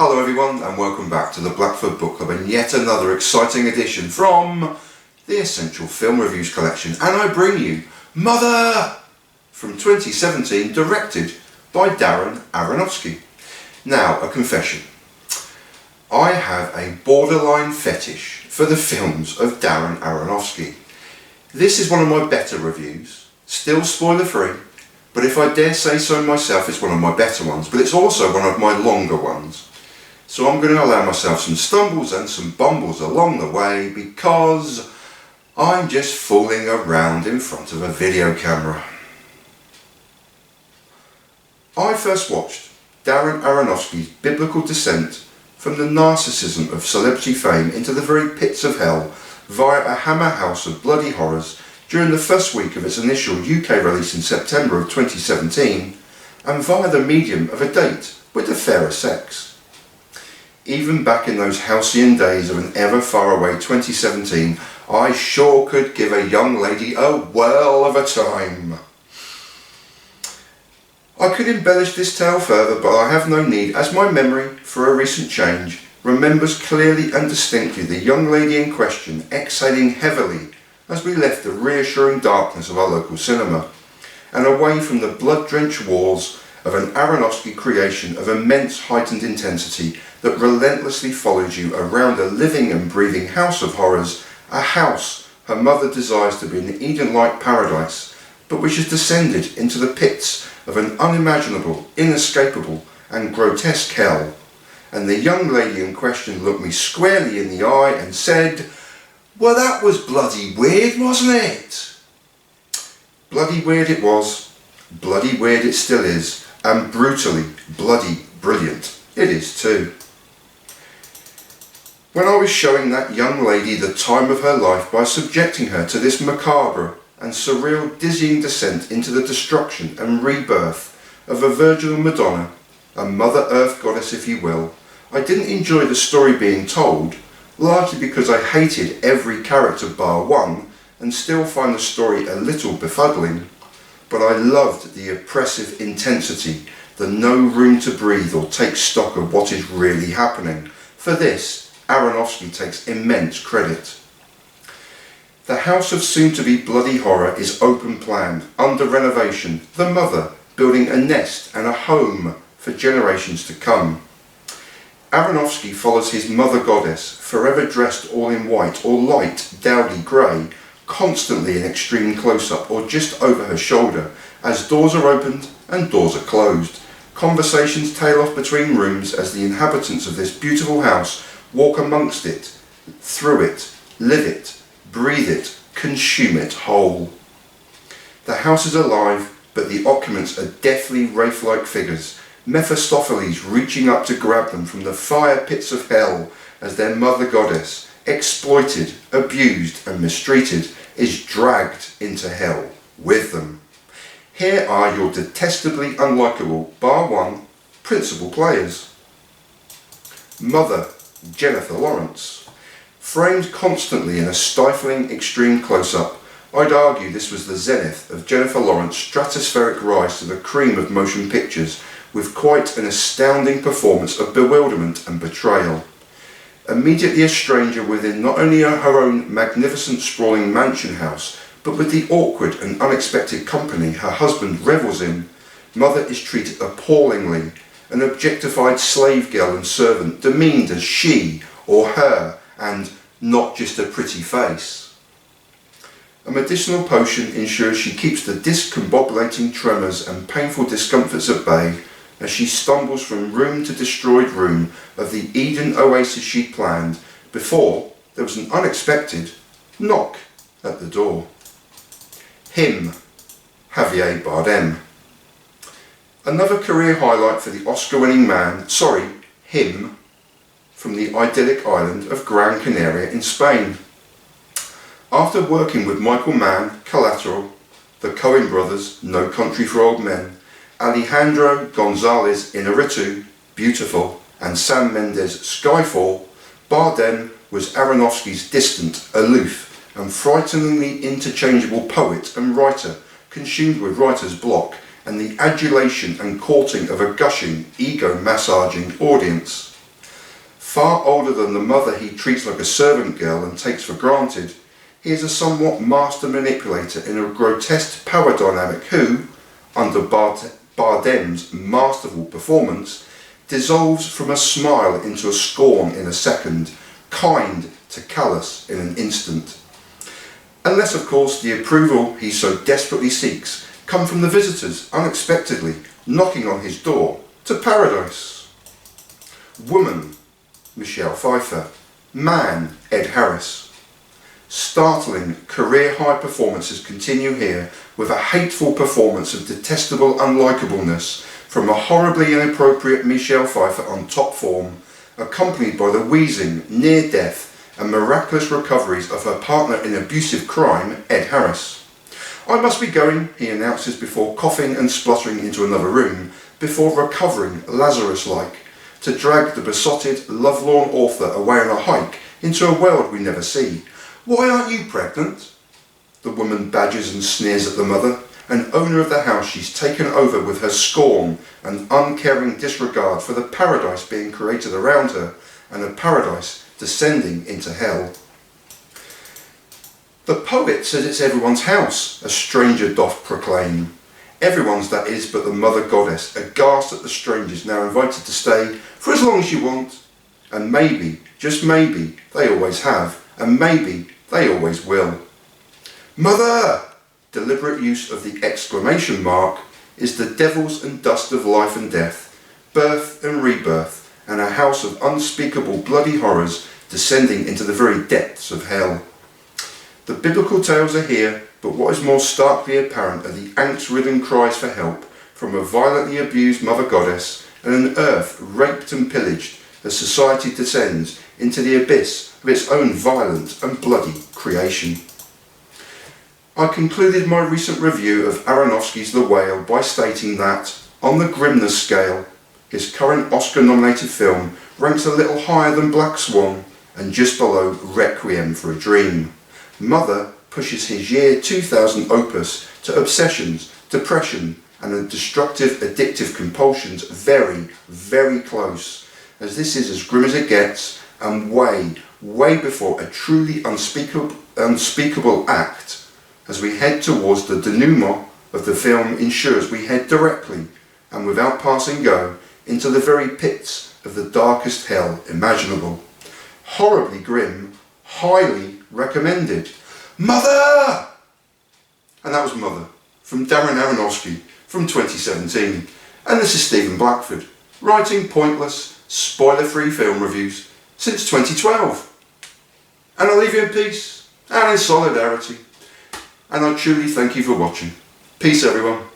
Hello everyone and welcome back to the Blackfoot Book Club and yet another exciting edition from the Essential Film Reviews collection, and I bring you Mother from 2017, directed by Darren Aronofsky. Now, a confession. I have a borderline fetish for the films of Darren Aronofsky. This is one of my better reviews, still spoiler free, but if I dare say so myself, it's one of my better ones, but it's also one of my longer ones. So I'm going to allow myself some stumbles and some bumbles along the way because I'm just fooling around in front of a video camera. I first watched Darren Aronofsky's biblical descent from the narcissism of celebrity fame into the very pits of hell via a hammer house of bloody horrors during the first week of its initial UK release in September of 2017 and via the medium of a date with the fairer sex. Even back in those halcyon days of an ever faraway 2017, I sure could give a young lady a whirl of a time. I could embellish this tale further, but I have no need, as my memory, for a recent change, remembers clearly and distinctly the young lady in question exhaling heavily as we left the reassuring darkness of our local cinema, and away from the blood-drenched walls of an Aronofsky creation of immense heightened intensity that relentlessly follows you around a living and breathing house of horrors, a house her mother desires to be an Eden-like paradise, but which has descended into the pits of an unimaginable, inescapable and grotesque hell. And the young lady in question looked me squarely in the eye and said, "Well, that was bloody weird, wasn't it?" Bloody weird it was, bloody weird it still is, and brutally, bloody brilliant it is too. When I was showing that young lady the time of her life by subjecting her to this macabre and surreal dizzying descent into the destruction and rebirth of a virginal Madonna, a Mother Earth goddess if you will, I didn't enjoy the story being told, largely because I hated every character bar one and still find the story a little befuddling, but I loved the oppressive intensity, the no room to breathe or take stock of what is really happening. For this, Aronofsky takes immense credit. The house of soon-to-be bloody horror is open-planned, under renovation, the mother building a nest and a home for generations to come. Aronofsky follows his mother goddess, forever dressed all in white or light, dowdy grey, constantly in extreme close-up or just over her shoulder, as doors are opened and doors are closed. Conversations tail off between rooms as the inhabitants of this beautiful house walk amongst it, through it, live it, breathe it, consume it whole. The house is alive, but the occupants are deathly wraith-like figures, Mephistopheles reaching up to grab them from the fire pits of hell as their mother goddess, exploited, abused and mistreated, is dragged into hell with them. Here are your detestably unlikable, bar one, principal players. Mother, Jennifer Lawrence. Framed constantly in a stifling extreme close-up, I'd argue this was the zenith of Jennifer Lawrence's stratospheric rise to the cream of motion pictures, with quite an astounding performance of bewilderment and betrayal. Immediately a stranger within not only her own magnificent sprawling mansion house, but with the awkward and unexpected company her husband revels in, Mother is treated appallingly, an objectified slave girl and servant demeaned as she or her and not just a pretty face. A medicinal potion ensures she keeps the discombobulating tremors and painful discomforts at bay as she stumbles from room to destroyed room of the Eden oasis she'd planned before there was an unexpected knock at the door. Him, Javier Bardem. Another career highlight for the Oscar-winning man, him, from the idyllic island of Gran Canaria in Spain. After working with Michael Mann, Collateral, the Coen brothers, No Country for Old Men, Alejandro Gonzalez Iñárritu, Beautiful, and Sam Mendes, Skyfall, Bardem was Aronofsky's distant, aloof, and frighteningly interchangeable poet and writer, consumed with writer's block and the adulation and courting of a gushing, ego-massaging audience. Far older than the mother he treats like a servant girl and takes for granted, he is a somewhat master manipulator in a grotesque power dynamic who, under Bardem's masterful performance, dissolves from a smile into a scorn in a second, kind to callous in an instant. Unless, of course, the approval he so desperately seeks come from the visitors unexpectedly knocking on his door to paradise. Woman, Michelle Pfeiffer. Man, Ed Harris. Startling, career-high performances continue here with a hateful performance of detestable unlikableness from a horribly inappropriate Michelle Pfeiffer on top form, accompanied by the wheezing, near-death and miraculous recoveries of her partner in abusive crime, Ed Harris. I must be going, he announces before coughing and spluttering into another room, before recovering Lazarus-like, to drag the besotted, lovelorn author away on a hike into a world we never see. Why aren't you pregnant? The woman badgers and sneers at the mother, and owner of the house she's taken over with her scorn and uncaring disregard for the paradise being created around her, and a paradise descending into hell. The poet says it's everyone's house, a stranger doth proclaim. Everyone's, that is, but the mother goddess, aghast at the strangers now invited to stay for as long as you want. And maybe, just maybe, they always have, and maybe they always will. Mother! Deliberate use of the exclamation mark is the devils and dust of life and death, birth and rebirth, and a house of unspeakable bloody horrors descending into the very depths of hell. The biblical tales are here, but what is more starkly apparent are the angst-ridden cries for help from a violently abused mother goddess and an earth raped and pillaged as society descends into the abyss of its own violent and bloody creation. I concluded my recent review of Aronofsky's The Whale by stating that, on the grimness scale, his current Oscar-nominated film ranks a little higher than Black Swan and just below Requiem for a Dream. Mother pushes his year 2000 opus to obsessions, depression and a destructive addictive compulsions very, very close, as this is as grim as it gets and way, way before a truly unspeakable act. As we head towards the denouement of the film ensures we head directly and without passing go into the very pits of the darkest hell imaginable. Horribly grim, highly recommended. Mother! And that was Mother, from Darren Aronofsky, from 2017. And this is Stephen Blackford, writing pointless, spoiler-free film reviews since 2012. And I'll leave you in peace and in solidarity. And I truly thank you for watching. Peace, everyone.